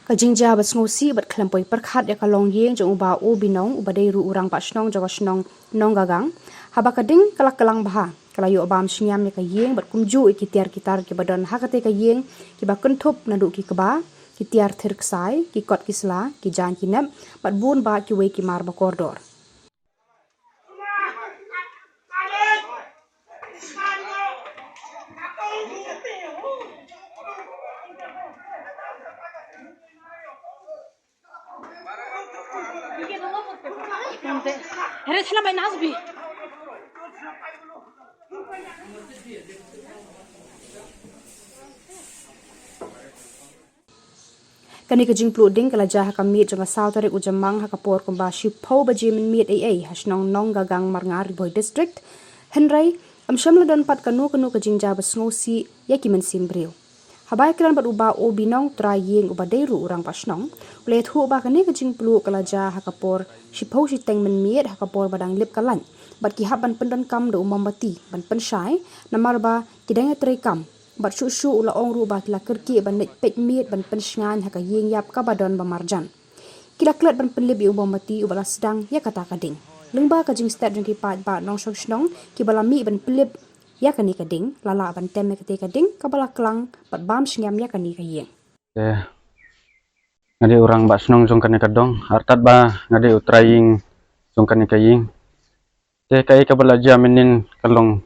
Kajingja bat ngosi bat klempoi perkhat ya kalong yeng jong uba o binong ubadai ru urang pa snong jaga snong nong gagang haba kading kalak kalang baha kalayo abam sinyam ya kayeng bat kumju ikitiar kitar ke badan hakate kayeng ki ba kentup nadu ki keba kitiar terksai ki kot kisla ki jan kinep bat bun ba ki we ki mar ba kordor Eres la Nasbi. Kani kajing pluding kala jah ka miet janga sautare ujamang hakapor kumba shipau baji min miet ai hasnong nong gagang marngar boy district henry amshamla don pat kanu kajing jah basngosi yaki men simbreu habai kran bat uba o binong trayeng uba deiru urang pasnong ule thu ba kani kajing plu kala jah hakapor shipau shiteng men miet hakapor badang lip kalan bat ki haban pendon kam do umambati ban penshai namarba kidanga trekam bat shu ula ong ru ba kila kerki ban nek pet miet ban pensngan haka yeng yap ka badon ba marjan kila klat ban penlib yu umambati ubala sedang ya kata kading lengba kajing stat jengki pat ba nong snong ki bala mi ban pelib ya kani kading lala ban tem kate kading kabala klang bat bam sngam ya kani kayeng ngade orang basnong jong kani kadong hartat ba ngade utraying jong kani kaying te kai kabala jamenin kalong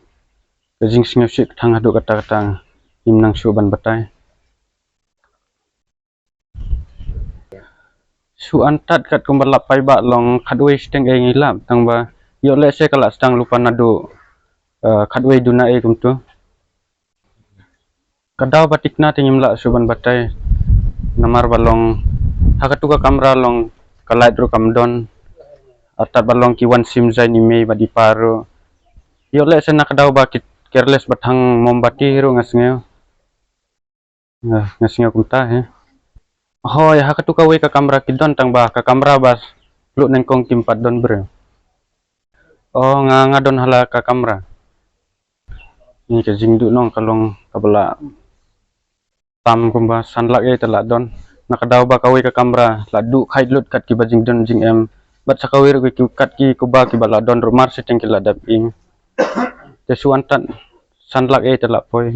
kajing singapsik thang hadu kata himnang suban batai su antat kat kumbalap pai ba long khadwe steng ai ngilap tang ba yo le se kala stang lupa nadu khadwe duna e kumtu kadaw batikna tingimla suban batai namar balong hakatuka kamera long kalait ru kamdon atat balong kiwan sim zai ni mei badi paru yo le se nakadaw ba careless bathang mombati ru ngasngeo ngasngeo kumta he hoy hakatuka we ka kamera kidon tang ba ka kamera bas lu nengkong timpat don bre oh ngadon hala ka kamera ni ke jingdu nong kalong kabala tam kumba sanlak e telak don nakadaw ba kawe ka kamera ladu khai lut kat ki bajing don jing em bat sakawir ki kat ki kuba ki bala don rumar seteng ki ladap ing te suantan sanlak e telak poi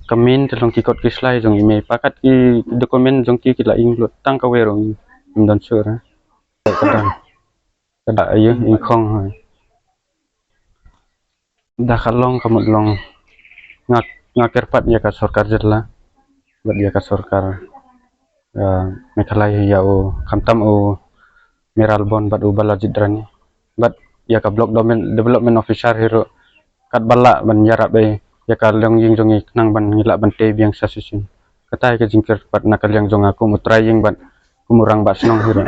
kamin telong ki kot kislai jong ime pakat ki dokumen jong ki la ing lut tang kawe rong don sur kadang kada ayo ing khong hoy dah kalong kamudlong ngaker pat ya ka sarkar jetla bat ya ka sarkar mekalai ya o kamtam o meralbon bat u bala jidrani bat ya ka block domain development officer hero kat bala ban yarap be ya ka long ying jongi nang ban ngila ban te biang sasusin katai ka jingker pat nakal yang jong aku mutraying bat kumurang basnong hero